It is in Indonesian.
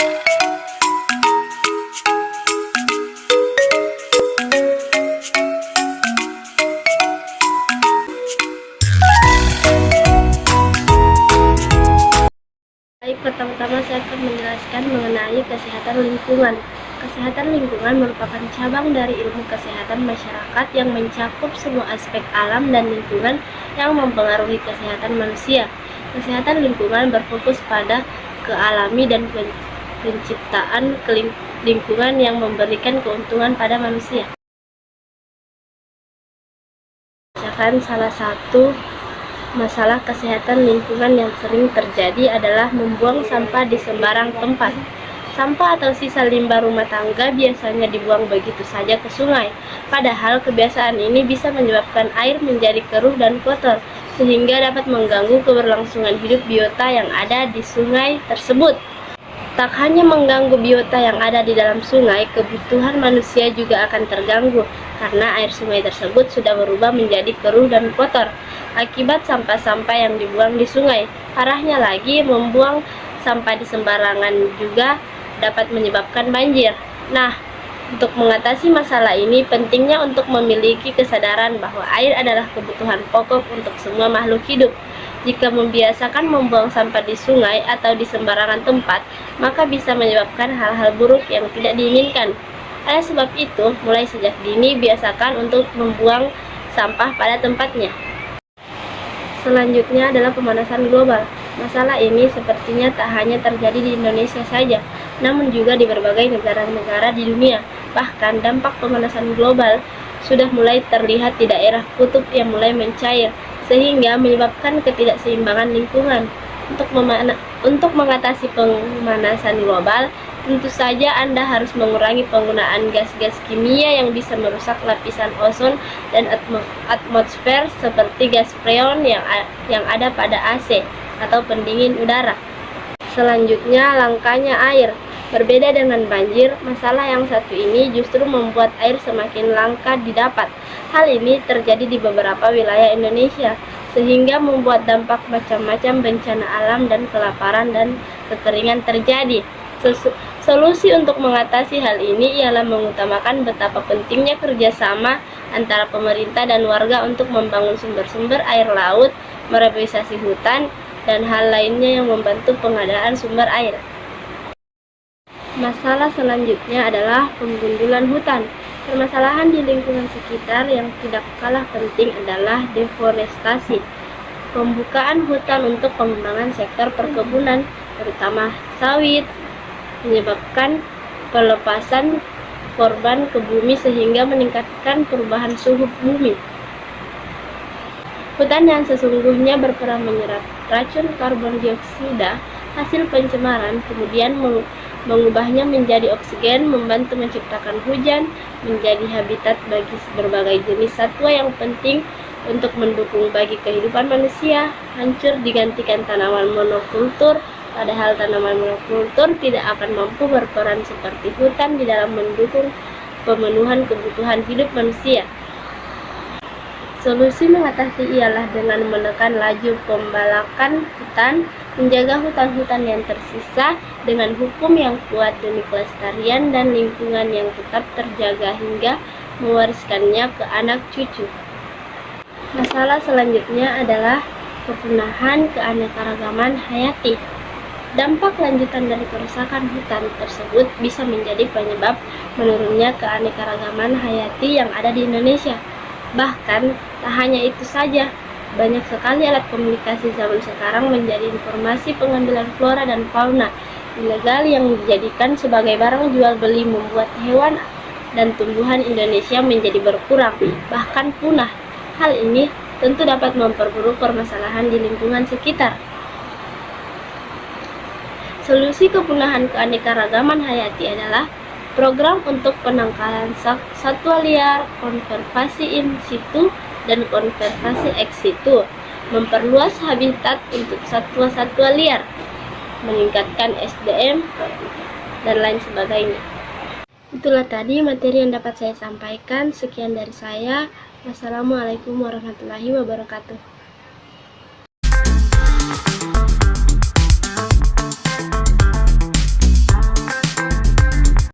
Baik, pertama-tama saya akan menjelaskan mengenai kesehatan lingkungan. Kesehatan lingkungan merupakan cabang dari ilmu kesehatan masyarakat yang mencakup semua aspek alam dan lingkungan yang mempengaruhi kesehatan manusia. Kesehatan lingkungan berfokus pada kealami dan penciptaan lingkungan yang memberikan keuntungan pada manusia. Misalkan salah satu masalah kesehatan lingkungan yang sering terjadi adalah membuang sampah di sembarang tempat. Sampah atau sisa limbah rumah tangga biasanya dibuang begitu saja ke sungai. Padahal kebiasaan ini bisa menyebabkan air menjadi keruh dan kotor, sehingga dapat mengganggu keberlangsungan hidup biota yang ada di sungai tersebut. Tak hanya mengganggu biota yang ada di dalam sungai, kebutuhan manusia juga akan terganggu, karena air sungai tersebut sudah berubah menjadi keruh dan kotor akibat sampah-sampah yang dibuang di sungai. Parahnya lagi, membuang sampah di sembarangan juga dapat menyebabkan banjir. Nah, untuk mengatasi masalah ini, pentingnya untuk memiliki kesadaran bahwa air adalah kebutuhan pokok untuk semua makhluk hidup. Jika membiasakan membuang sampah di sungai atau di sembarangan tempat, maka bisa menyebabkan hal-hal buruk yang tidak diinginkan. Oleh sebab itu, mulai sejak dini biasakan untuk membuang sampah pada tempatnya. Selanjutnya adalah pemanasan global. Masalah ini sepertinya tak hanya terjadi di Indonesia saja, namun juga di berbagai negara-negara di dunia. Bahkan dampak pemanasan global sudah mulai terlihat di daerah kutub yang mulai mencair, sehingga menyebabkan ketidakseimbangan lingkungan. Untuk mengatasi pemanasan global, tentu saja Anda harus mengurangi penggunaan gas-gas kimia yang bisa merusak lapisan ozon dan atmosfer seperti gas freon yang ada pada AC atau pendingin udara. Selanjutnya, langkanya air. Berbeda dengan banjir, masalah yang satu ini justru membuat air semakin langka didapat. Hal ini terjadi di beberapa wilayah Indonesia, sehingga membuat dampak macam-macam bencana alam dan kelaparan dan kekeringan terjadi. Solusi untuk mengatasi hal ini ialah mengutamakan betapa pentingnya kerjasama antara pemerintah dan warga untuk membangun sumber-sumber air laut, mereboisasi hutan, dan hal lainnya yang membantu pengadaan sumber air. Masalah selanjutnya adalah penggundulan hutan. Permasalahan di lingkungan sekitar yang tidak kalah penting adalah deforestasi. Pembukaan hutan untuk pengembangan sektor perkebunan, terutama sawit, menyebabkan pelepasan karbon ke bumi sehingga meningkatkan perubahan suhu bumi. Hutan yang sesungguhnya berperan menyerap racun karbon dioksida hasil pencemaran, kemudian mengubahnya menjadi oksigen, membantu menciptakan hujan, menjadi habitat bagi berbagai jenis satwa yang penting untuk mendukung bagi kehidupan manusia, hancur digantikan tanaman monokultur, padahal tanaman monokultur tidak akan mampu berperan seperti hutan di dalam mendukung pemenuhan kebutuhan hidup manusia. Solusi mengatasi ialah dengan menekan laju pembalakan hutan, menjaga hutan-hutan yang tersisa dengan hukum yang kuat demi kelestarian dan lingkungan yang tetap terjaga hingga mewariskannya ke anak cucu. Masalah selanjutnya adalah kepunahan keanekaragaman hayati. Dampak lanjutan dari kerusakan hutan tersebut bisa menjadi penyebab menurunnya keanekaragaman hayati yang ada di Indonesia. Bahkan, tak hanya itu saja, banyak sekali alat komunikasi zaman sekarang menjadi informasi pengambilan flora dan fauna ilegal yang dijadikan sebagai barang jual beli, membuat hewan dan tumbuhan Indonesia menjadi berkurang, bahkan punah. Hal ini tentu dapat memperburuk permasalahan di lingkungan sekitar. Solusi kepunahan keanekaragaman hayati adalah program untuk penangkalan satwa liar, konservasi in situ, dan konservasi ex situ, memperluas habitat untuk satwa-satwa liar, meningkatkan SDM, dan lain sebagainya. Itulah tadi materi yang dapat saya sampaikan. Sekian dari saya. Wassalamualaikum warahmatullahi wabarakatuh.